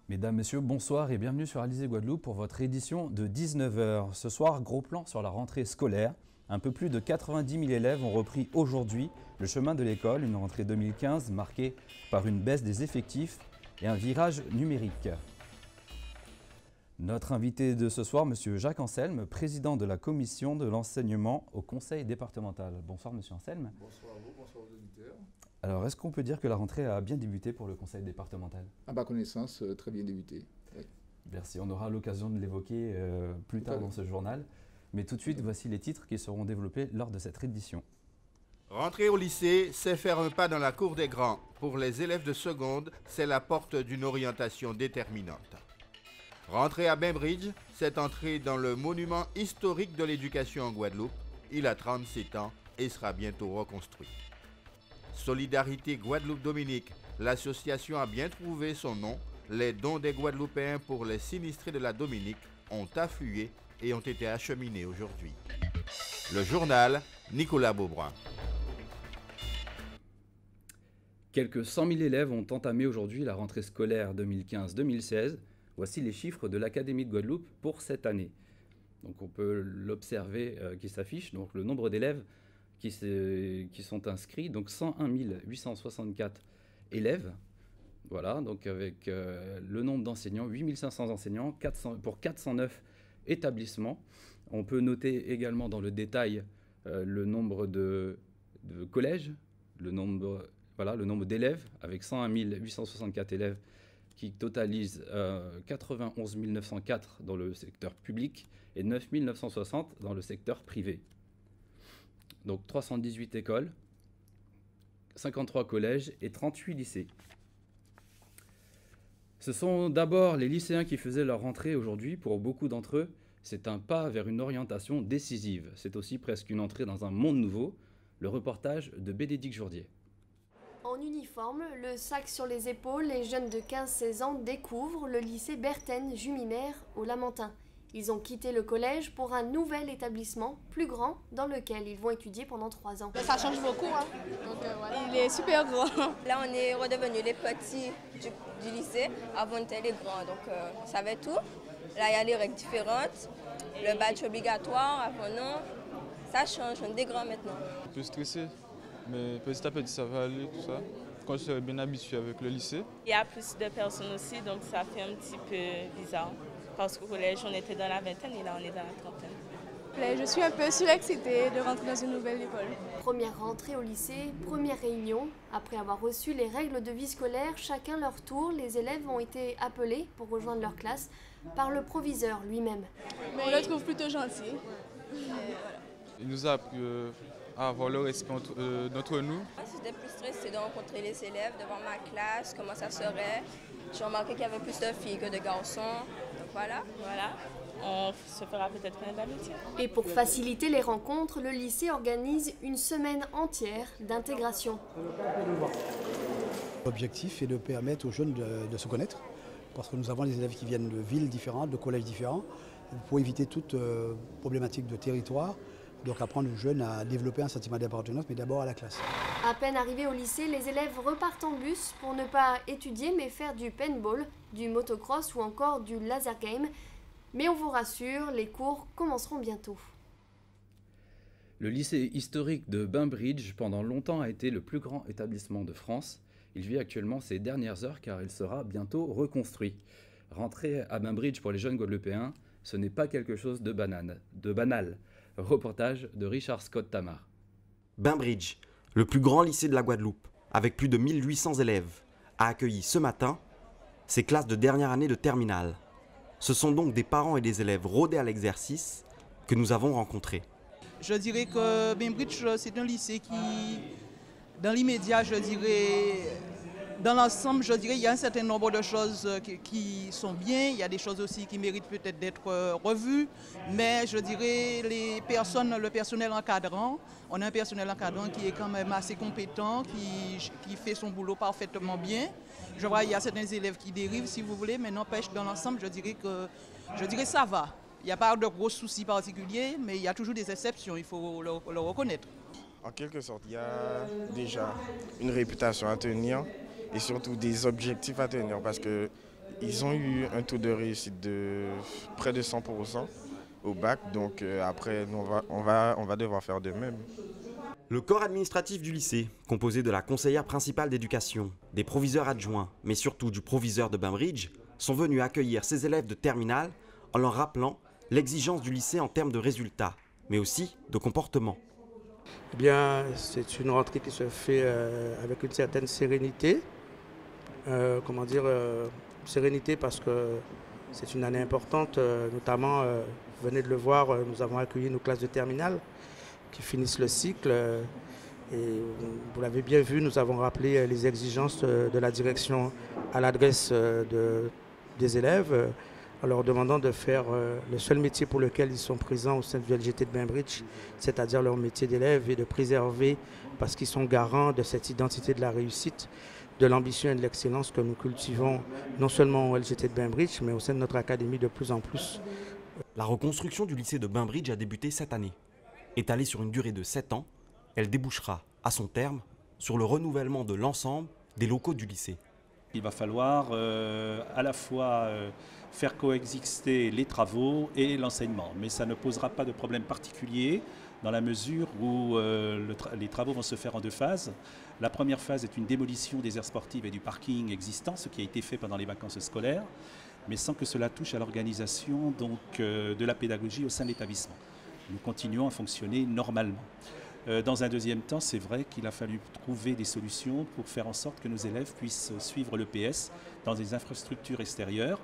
Mesdames, Messieurs, bonsoir et bienvenue sur Alizé Guadeloupe pour votre édition de 19 heures. Ce soir, gros plan sur la rentrée scolaire. Un peu plus de 90 000 élèves ont repris aujourd'hui le chemin de l'école, une rentrée 2015 marquée par une baisse des effectifs et un virage numérique. Notre invité de ce soir, Monsieur Jacques Anselme, président de la commission de l'enseignement au conseil départemental. Bonsoir Monsieur Anselme. Bonsoir à vous, bonsoir aux auditeurs. Alors, est-ce qu'on peut dire que la rentrée a bien débuté pour le conseil départemental? À ma connaissance, très bien débuté. Oui. Merci, on aura l'occasion de l'évoquer plus tard dans ce journal. Mais tout de suite, voici les titres qui seront développés lors de cette édition. Rentrer au lycée, c'est faire un pas dans la cour des grands. Pour les élèves de seconde, c'est la porte d'une orientation déterminante. Rentrer à Bainbridge, c'est entrer dans le monument historique de l'éducation en Guadeloupe. Il a 37 ans et sera bientôt reconstruit. Solidarité Guadeloupe-Dominique, l'association a bien trouvé son nom. Les dons des Guadeloupéens pour les sinistrés de la Dominique ont afflué et ont été acheminés aujourd'hui. Le journal, Nicolas Beaubrun. Quelques 100 000 élèves ont entamé aujourd'hui la rentrée scolaire 2015-2016. Voici les chiffres de l'Académie de Guadeloupe pour cette année. Donc on peut l'observer qui s'affiche. Donc le nombre d'élèves qui sont inscrits, donc 101 864 élèves. Voilà, donc avec le nombre d'enseignants, 8 500 enseignants pour 409 établissements. On peut noter également dans le détail le nombre de collèges, le nombre d'élèves, avec 101 864 élèves qui totalisent 91 904 dans le secteur public et 9 960 dans le secteur privé. Donc 318 écoles, 53 collèges et 38 lycées. Ce sont d'abord les lycéens qui faisaient leur rentrée aujourd'hui. Pour beaucoup d'entre eux, c'est un pas vers une orientation décisive. C'est aussi presque une entrée dans un monde nouveau. Le reportage de Bénédicte Jourdier. En uniforme, le sac sur les épaules, les jeunes de 15-16 ans découvrent le lycée Berthen-Juminaire au Lamentin. Ils ont quitté le collège pour un nouvel établissement plus grand dans lequel ils vont étudier pendant 3 ans. Ça change beaucoup, hein. Donc, voilà. Il est super grand. Là, on est redevenus les petits du lycée. Avant, on était les grands, donc on savait tout. Là, il y a les règles différentes. Le badge obligatoire, avant non. Ça change, on est des grands maintenant. Un peu stressé, mais petit à petit, ça va aller, tout ça. Quand je serai bien habitué avec le lycée. Il y a plus de personnes aussi, donc ça fait un petit peu bizarre. Parce qu'au collège, on était dans la vingtaine et là, on est dans la trentaine. Je suis un peu surexcitée de rentrer dans une nouvelle école. Première rentrée au lycée, première réunion. Après avoir reçu les règles de vie scolaire, chacun leur tour, les élèves ont été appelés pour rejoindre leur classe par le proviseur lui-même. Mais on le trouve plutôt gentil. Il nous a appris à avoir le respect d'entre nous. J'étais plus stressée de rencontrer les élèves, de voir ma classe, comment ça serait. J'ai remarqué qu'il y avait plus de filles que de garçons. Donc voilà. On se fera peut-être plein d'amitié. Et pour faciliter les rencontres, le lycée organise une semaine entière d'intégration. L'objectif est de permettre aux jeunes de se connaître, parce que nous avons des élèves qui viennent de villes différentes, de collèges différents, pour éviter toute problématique de territoire. Donc apprendre aux jeunes à développer un sentiment d'appartenance, mais d'abord à la classe. À peine arrivés au lycée, les élèves repartent en bus pour ne pas étudier, mais faire du paintball, du motocross ou encore du laser game. Mais on vous rassure, les cours commenceront bientôt. Le lycée historique de Bainbridge, pendant longtemps, a été le plus grand établissement de France. Il vit actuellement ses dernières heures car il sera bientôt reconstruit. Rentrer à Bainbridge pour les jeunes Guadeloupéens, ce n'est pas quelque chose de banal. Reportage de Richard Scott Tamar. Bainbridge, le plus grand lycée de la Guadeloupe, avec plus de 1800 élèves, a accueilli ce matin ses classes de dernière année de terminale. Ce sont donc des parents et des élèves rodés à l'exercice que nous avons rencontrés. Je dirais que Bainbridge, c'est un lycée qui, dans l'immédiat, je dirais, dans l'ensemble, je dirais, il y a un certain nombre de choses qui sont bien. Il y a des choses aussi qui méritent peut-être d'être revues. Mais je dirais, le personnel encadrant, on a un personnel encadrant qui est quand même assez compétent, qui fait son boulot parfaitement bien. Je vois, il y a certains élèves qui dérivent, si vous voulez, mais n'empêche, dans l'ensemble, je dirais ça va. Il n'y a pas de gros soucis particuliers, mais il y a toujours des exceptions, il faut le reconnaître. En quelque sorte, il y a déjà une réputation à tenir et surtout des objectifs à tenir parce qu'il Ils ont eu un taux de réussite de près de 100% au bac, donc après on va devoir faire de même. Le corps administratif du lycée, composé de la conseillère principale d'éducation, des proviseurs adjoints, mais surtout du proviseur de Bainbridge, sont venus accueillir ces élèves de terminale en leur rappelant l'exigence du lycée en termes de résultats, mais aussi de comportement. Eh bien, c'est une rentrée qui se fait avec une certaine sérénité. Sérénité parce que c'est une année importante, notamment, vous venez de le voir, nous avons accueilli nos classes de terminale qui finissent le cycle. Et vous l'avez bien vu, nous avons rappelé les exigences de la direction à l'adresse des élèves, en leur demandant de faire le seul métier pour lequel ils sont présents au sein du LGT de Bainbridge, c'est-à-dire leur métier d'élève, et de préserver, parce qu'ils sont garants de cette identité de la réussite, de l'ambition et de l'excellence que nous cultivons non seulement au LGT de Bainbridge, mais au sein de notre académie de plus en plus. La reconstruction du lycée de Bainbridge a débuté cette année. Étalée sur une durée de 7 ans, elle débouchera, à son terme, sur le renouvellement de l'ensemble des locaux du lycée. Il va falloir à la fois faire coexister les travaux et l'enseignement, mais ça ne posera pas de problème particulier dans la mesure où les travaux vont se faire en 2 phases. La première phase est une démolition des aires sportives et du parking existant, ce qui a été fait pendant les vacances scolaires, mais sans que cela touche à l'organisation de la pédagogie au sein de l'établissement. Nous continuons à fonctionner normalement. Dans un deuxième temps, c'est vrai qu'il a fallu trouver des solutions pour faire en sorte que nos élèves puissent suivre l'EPS dans des infrastructures extérieures.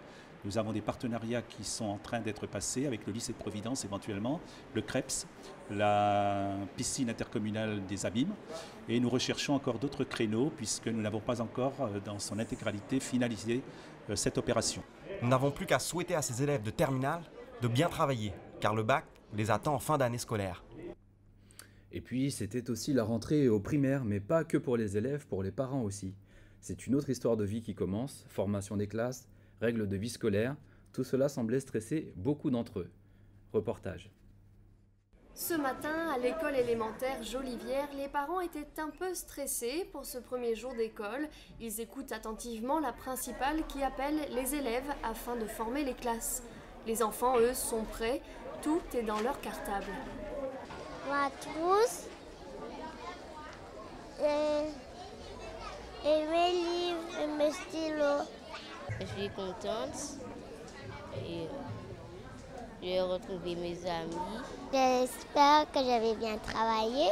Nous avons des partenariats qui sont en train d'être passés avec le lycée de Providence éventuellement, le CREPS, la piscine intercommunale des Abîmes, et nous recherchons encore d'autres créneaux puisque nous n'avons pas encore dans son intégralité finalisé cette opération. Nous n'avons plus qu'à souhaiter à ces élèves de terminale de bien travailler, car le bac les attend en fin d'année scolaire. Et puis, c'était aussi la rentrée au primaire, mais pas que pour les élèves, pour les parents aussi. C'est une autre histoire de vie qui commence, formation des classes, règles de vie scolaire, tout cela semblait stresser beaucoup d'entre eux. Reportage. Ce matin, à l'école élémentaire Jolivière, les parents étaient un peu stressés pour ce premier jour d'école. Ils écoutent attentivement la principale qui appelle les élèves afin de former les classes. Les enfants, eux, sont prêts, tout est dans leur cartable. Ma trousse et mes livres et mes stylos. Je suis contente et j'ai retrouvé mes amis. J'espère que j'avais bien travaillé.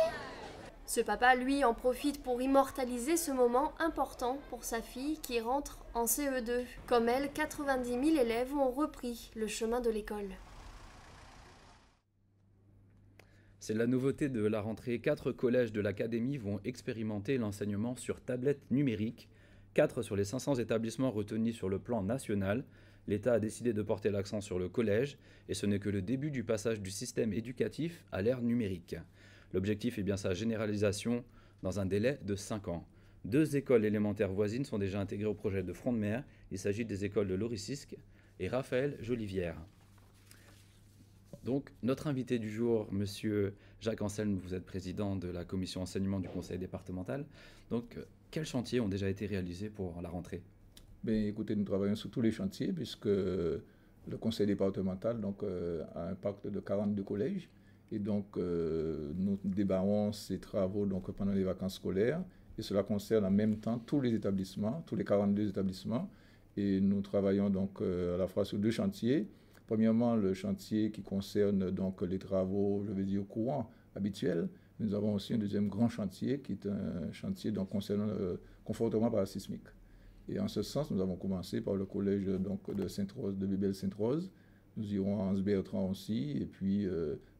Ce papa, lui, en profite pour immortaliser ce moment important pour sa fille qui rentre en CE2. Comme elle, 90 000 élèves ont repris le chemin de l'école. C'est la nouveauté de la rentrée. 4 collèges de l'académie vont expérimenter l'enseignement sur tablette numérique. 4 sur les 500 établissements retenus sur le plan national. L'État a décidé de porter l'accent sur le collège et ce n'est que le début du passage du système éducatif à l'ère numérique. L'objectif est bien sa généralisation dans un délai de 5 ans. 2 écoles élémentaires voisines sont déjà intégrées au projet de Front de Mer. Il s'agit des écoles de Loricisque et Raphaël Jolivière. Donc, notre invité du jour, Monsieur Jacques Anselme, vous êtes président de la commission enseignement du conseil départemental. Donc, quels chantiers ont déjà été réalisés pour la rentrée? Écoutez, nous travaillons sur tous les chantiers puisque le conseil départemental a un pacte de 42 collèges. Et donc, nous débarrons ces travaux pendant les vacances scolaires. Et cela concerne en même temps tous les établissements, tous les 42 établissements. Et nous travaillons à la fois sur 2 chantiers. Premièrement, le chantier qui concerne les travaux, je vais dire, courants, habituels. Nous avons aussi un deuxième grand chantier qui est un chantier concernant le confortement parasismique. Et en ce sens, nous avons commencé par le collège de Sainte-Rose, de Bébel-Sainte-Rose. Nous irons à Anse-Bertrand aussi, et puis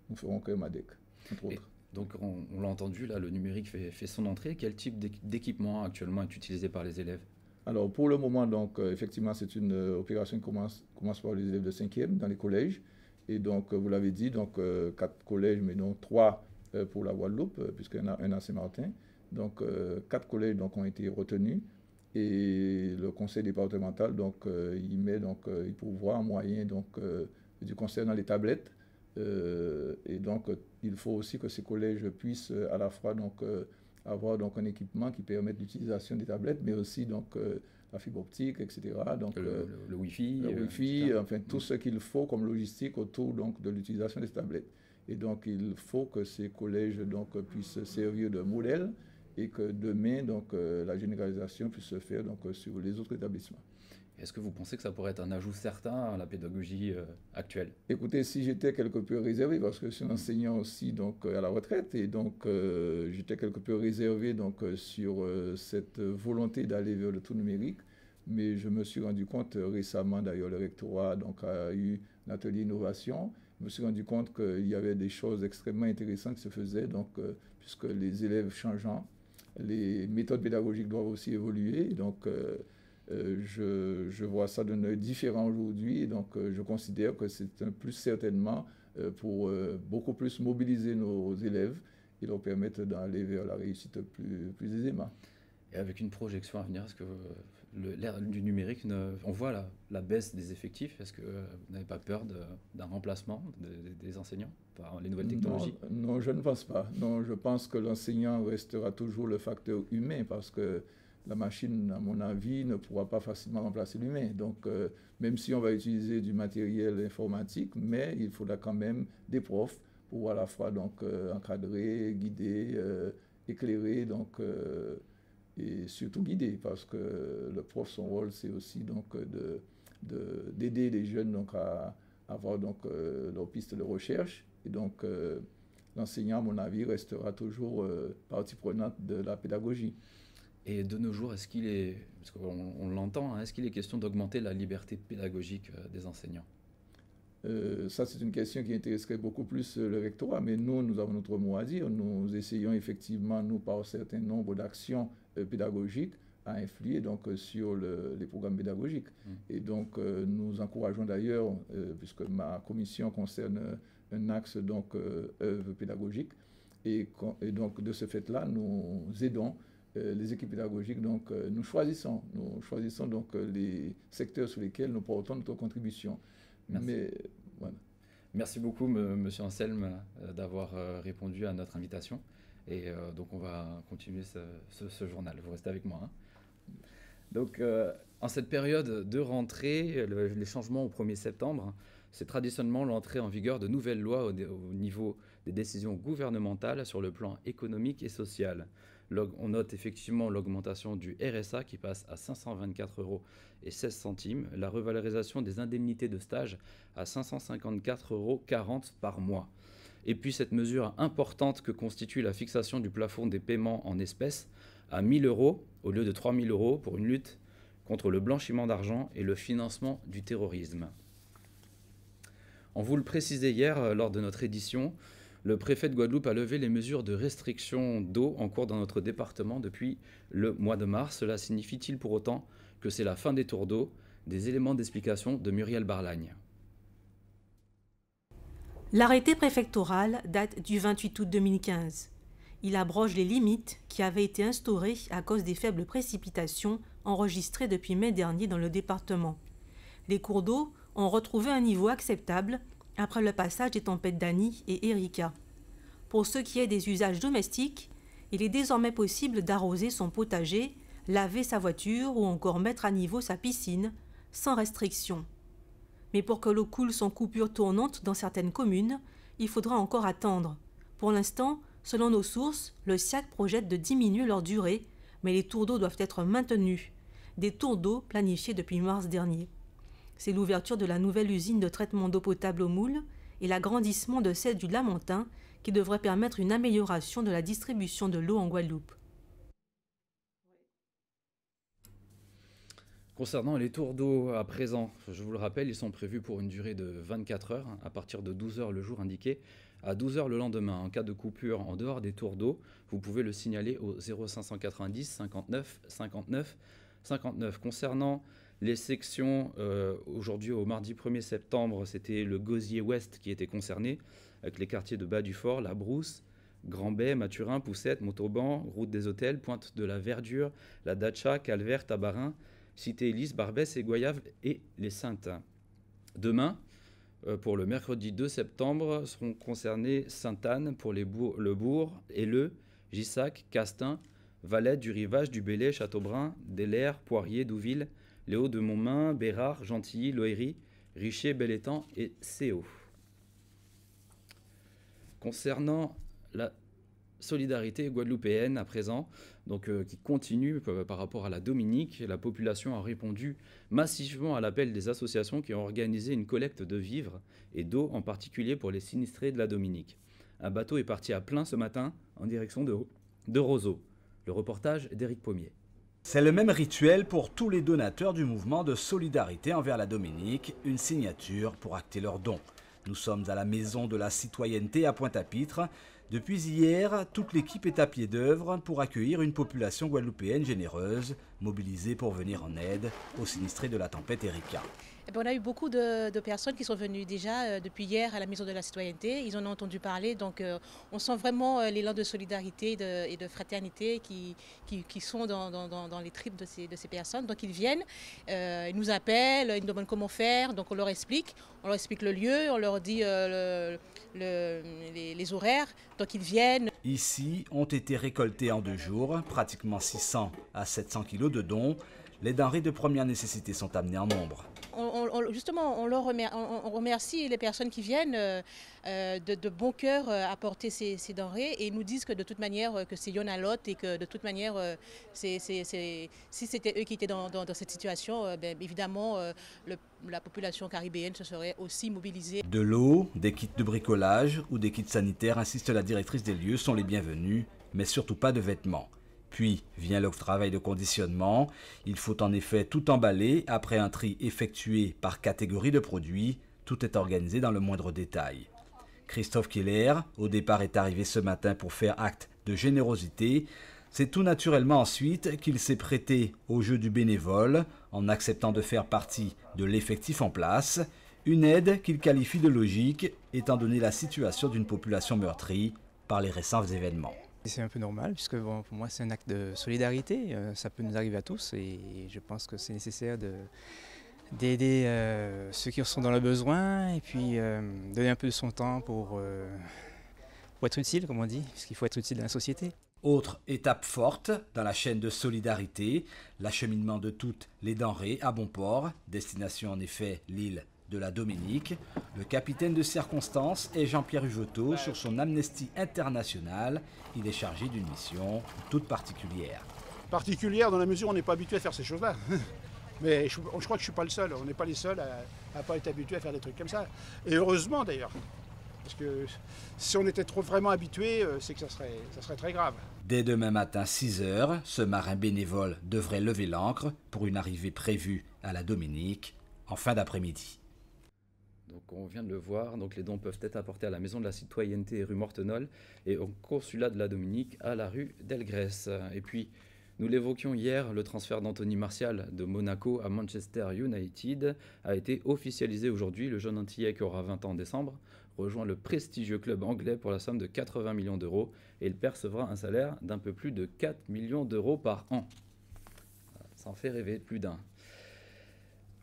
nous ferons Kermadec, entre autres. Donc on l'a entendu, là, le numérique fait son entrée. Quel type d'équipement actuellement est utilisé par les élèves? Alors pour le moment, effectivement, c'est une opération qui commence par les élèves de 5e dans les collèges. Et donc, vous l'avez dit, 4 collèges, mais non 3 pour la Guadeloupe, puisqu'il y en a un à Saint-Martin. Donc 4 collèges ont été retenus. Et le conseil départemental, il pourvoit un moyen concernant les tablettes. Et donc, il faut aussi que ces collèges puissent à la fois avoir un équipement qui permette l'utilisation des tablettes, mais aussi la fibre optique, etc. Donc, le Wi-Fi. Le Wi-Fi, enfin tout ce qu'il faut comme logistique autour donc, de l'utilisation des tablettes. Et donc, il faut que ces collèges donc, puissent servir de modèle et que demain, donc, la généralisation puisse se faire donc, sur les autres établissements. Est-ce que vous pensez que ça pourrait être un ajout certain à la pédagogie actuelle? Écoutez, si j'étais quelque peu réservé, parce que je suis un enseignant aussi donc, à la retraite, et donc j'étais quelque peu réservé donc, sur cette volonté d'aller vers le tout numérique, mais je me suis rendu compte récemment, d'ailleurs le rectorat donc, a eu un atelier innovation, je me suis rendu compte qu'il y avait des choses extrêmement intéressantes qui se faisaient, donc, puisque les élèves changeant, les méthodes pédagogiques doivent aussi évoluer, donc je vois ça d'un œil différent aujourd'hui, donc je considère que c'est un plus certainement pour beaucoup plus mobiliser nos élèves et leur permettre d'aller vers la réussite plus aisément. Et avec une projection à venir, est-ce que l'ère du numérique, on voit la baisse des effectifs, est-ce que vous n'avez pas peur d'un remplacement des enseignants par les nouvelles technologies? Non, je ne pense pas. Non, je pense que l'enseignant restera toujours le facteur humain parce que la machine, à mon avis, ne pourra pas facilement remplacer l'humain. Donc, même si on va utiliser du matériel informatique, mais il faudra quand même des profs pour à la fois donc, encadrer, guider, éclairer, donc, et surtout guider, parce que le prof, son rôle, c'est aussi donc, d'aider les jeunes donc, à avoir donc, leur piste de recherche. Et donc, l'enseignant, à mon avis, restera toujours partie prenante de la pédagogie. Et de nos jours, est-ce qu'il est, parce qu'on l'entend, hein, est-ce qu'il est question d'augmenter la liberté pédagogique des enseignants? Ça, c'est une question qui intéresserait beaucoup plus le rectorat, mais nous avons notre mot à dire. Nous essayons effectivement, nous, par un certain nombre d'actions pédagogiques, à influer donc, sur les programmes pédagogiques. Et donc, nous encourageons d'ailleurs, puisque ma commission concerne un axe donc, œuvre pédagogique, et donc, de ce fait-là, nous aidons les équipes pédagogiques, donc nous choisissons donc les secteurs sur lesquels nous portons notre contribution. Merci. Mais, voilà. Merci beaucoup, Monsieur Anselme, d'avoir répondu à notre invitation. Et donc, on va continuer ce journal. Vous restez avec moi. Hein. Donc, en cette période de rentrée, les changements au 1er septembre, c'est traditionnellement l'entrée en vigueur de nouvelles lois au niveau des décisions gouvernementales sur le plan économique et social. On note effectivement l'augmentation du RSA qui passe à 524,16 €, la revalorisation des indemnités de stage à 554,40 € par mois. Et puis cette mesure importante que constitue la fixation du plafond des paiements en espèces à 1 000 € au lieu de 3 000 € pour une lutte contre le blanchiment d'argent et le financement du terrorisme. On vous le précisait hier lors de notre édition, le préfet de Guadeloupe a levé les mesures de restriction d'eau en cours dans notre département depuis le mois de mars. Cela signifie-t-il pour autant que c'est la fin des tours d'eau? Des éléments d'explication de Muriel Barlagne. L'arrêté préfectoral date du 28 août 2015. Il abroge les limites qui avaient été instaurées à cause des faibles précipitations enregistrées depuis mai dernier dans le département. Les cours d'eau ont retrouvé un niveau acceptable après le passage des tempêtes Dani et Erika. Pour ce qui est des usages domestiques, il est désormais possible d'arroser son potager, laver sa voiture ou encore mettre à niveau sa piscine, sans restriction. Mais pour que l'eau coule sans coupure tournante dans certaines communes, il faudra encore attendre. Pour l'instant, selon nos sources, le SIAC projette de diminuer leur durée, mais les tours d'eau doivent être maintenus. Des tours d'eau planifiés depuis mars dernier. C'est l'ouverture de la nouvelle usine de traitement d'eau potable au Moule et l'agrandissement de celle du Lamentin qui devrait permettre une amélioration de la distribution de l'eau en Guadeloupe. Concernant les tours d'eau à présent, je vous le rappelle, ils sont prévus pour une durée de 24 heures, à partir de 12 heures le jour indiqué, à 12 heures le lendemain. En cas de coupure en dehors des tours d'eau, vous pouvez le signaler au 0590 59 59 59. Concernant les sections, aujourd'hui au mardi 1er septembre, c'était le Gosier Ouest qui était concerné, avec les quartiers de Bas-du-Fort, La Brousse, Grand-Bay, Mathurin, Poussette, Montauban, Route des Hôtels, Pointe de la Verdure, La Dacha, Calvaire, Tabarin, Cité-Élise, Barbès et Goyave et les Saintes. Demain, pour le mercredi 2 septembre, seront concernés Sainte-Anne pour le Bourg, Helleu, Gissac, Castin, Valette, du Rivage, du Bellay, Châteaubrun, Delaire, Poirier, Douville, les Hauts-de-Montmain, Bérard, Gentilly, Lohéry, Richer, Bel-Étang et Céaux. Concernant la solidarité guadeloupéenne à présent, donc, qui continue par rapport à la Dominique, la population a répondu massivement à l'appel des associations qui ont organisé une collecte de vivres et d'eau, en particulier pour les sinistrés de la Dominique. Un bateau est parti à plein ce matin en direction de Roseau. Le reportage d'Éric Pommier. C'est le même rituel pour tous les donateurs du mouvement de solidarité envers la Dominique, une signature pour acter leurs dons. Nous sommes à la Maison de la Citoyenneté à Pointe-à-Pitre. Depuis hier, toute l'équipe est à pied d'œuvre pour accueillir une population guadeloupéenne généreuse, mobilisée pour venir en aide aux sinistrés de la tempête Erika. On a eu beaucoup de personnes qui sont venues déjà depuis hier à la Maison de la Citoyenneté. Ils en ont entendu parler, donc on sent vraiment l'élan de solidarité et de fraternité qui sont dans les tripes de ces personnes. Donc ils viennent, ils nous appellent, ils nous demandent comment faire, donc on leur explique le lieu, on leur dit les horaires, donc ils viennent. Ici ont été récoltés en 2 jours, pratiquement 600 à 700 kilos de dons. Les denrées de première nécessité sont amenées en nombre. Justement, on remercie les personnes qui viennent de bon cœur apporter ces denrées et ils nous disent que de toute manière, que c'est yon à l'autre et que de toute manière, si c'était eux qui étaient dans cette situation, évidemment, la population caribéenne se serait aussi mobilisée. De l'eau, des kits de bricolage ou des kits sanitaires, insiste la directrice des lieux, sont les bienvenus, mais surtout pas de vêtements. Puis vient le travail de conditionnement. Il faut en effet tout emballer après un tri effectué par catégorie de produits. Tout est organisé dans le moindre détail. Christophe Keller, au départ, est arrivé ce matin pour faire acte de générosité. C'est tout naturellement ensuite qu'il s'est prêté au jeu du bénévole en acceptant de faire partie de l'effectif en place. Une aide qu'il qualifie de logique étant donné la situation d'une population meurtrie par les récents événements. C'est un peu normal puisque bon, pour moi c'est un acte de solidarité, ça peut nous arriver à tous et je pense que c'est nécessaire d'aider ceux qui sont dans le besoin et puis donner un peu de son temps pour être utile, comme on dit, puisqu'il faut être utile dans la société. Autre étape forte dans la chaîne de solidarité, l'acheminement de toutes les denrées à bon port, destination en effet l'île de la Dominique. Le capitaine de circonstance est Jean-Pierre Huvetot sur son amnistie internationale. Il est chargé d'une mission toute particulière. Particulière dans la mesure où on n'est pas habitué à faire ces choses-là. Mais je crois que je ne suis pas le seul. On n'est pas les seuls à ne pas être habitués à faire des trucs comme ça. Et heureusement d'ailleurs. Parce que si on était trop vraiment habitué, c'est que ça serait très grave. Dès demain matin 6 h, ce marin bénévole devrait lever l'ancre pour une arrivée prévue à la Dominique en fin d'après-midi. Donc on vient de le voir, donc les dons peuvent être apportés à la Maison de la Citoyenneté rue Mortenol et au Consulat de la Dominique à la rue d'Elgrès. Et puis, nous l'évoquions hier, le transfert d'Anthony Martial de Monaco à Manchester United a été officialisé aujourd'hui. Le jeune Antillais qui aura 20 ans en décembre rejoint le prestigieux club anglais pour la somme de 80 millions d'euros et il percevra un salaire d'un peu plus de 4 millions d'euros par an. Ça en fait rêver plus d'un.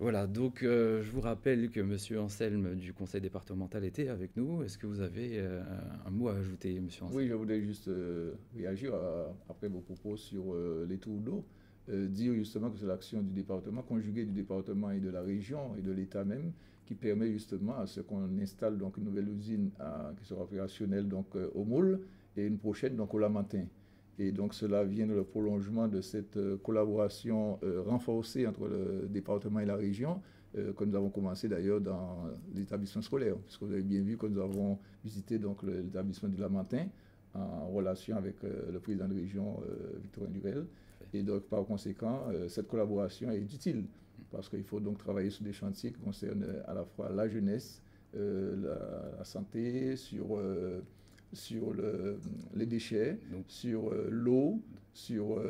Voilà, donc je vous rappelle que M. Anselme du conseil départemental était avec nous. Est-ce que vous avez un mot à ajouter, M. Anselme? Oui, je voulais juste réagir après vos propos sur les tours d'eau. Dire justement que c'est l'action du département, conjuguée du département et de la région et de l'État même, qui permet justement à ce qu'on installe donc une nouvelle usine qui sera opérationnelle donc, au Moule et une prochaine donc au Lamentin. Et donc cela vient dans le prolongement de cette collaboration renforcée entre le département et la région, que nous avons commencé d'ailleurs dans l'établissement scolaire, puisque vous avez bien vu que nous avons visité donc l'établissement du Lamentin en relation avec le président de région Victorien Durel. Et donc par conséquent, cette collaboration est utile, parce qu'il faut donc travailler sur des chantiers qui concernent à la fois la jeunesse, la santé, sur les déchets, sur l'eau, sur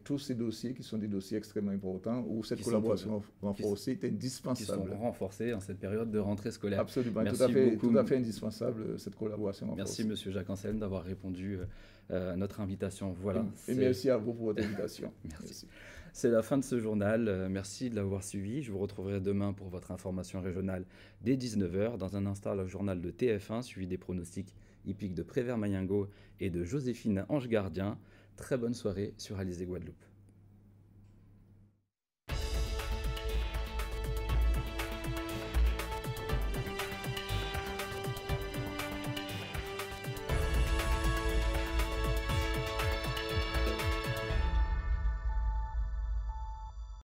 tous ces dossiers qui sont des dossiers extrêmement importants où cette collaboration renforcée est indispensable. Qui sont renforcés en cette période de rentrée scolaire. Absolument, tout à fait indispensable cette collaboration renforcée. Merci M. Jacques Anselme d'avoir répondu à notre invitation. Voilà. Et merci à vous pour votre invitation. Merci. C'est la fin de ce journal. Merci de l'avoir suivi. Je vous retrouverai demain pour votre information régionale dès 19 h. Dans un instant, le journal de TF1 suivi des pronostics hippiques de Prévert Mayengo et de Joséphine Ange Gardien. Très bonne soirée sur Alizé Guadeloupe.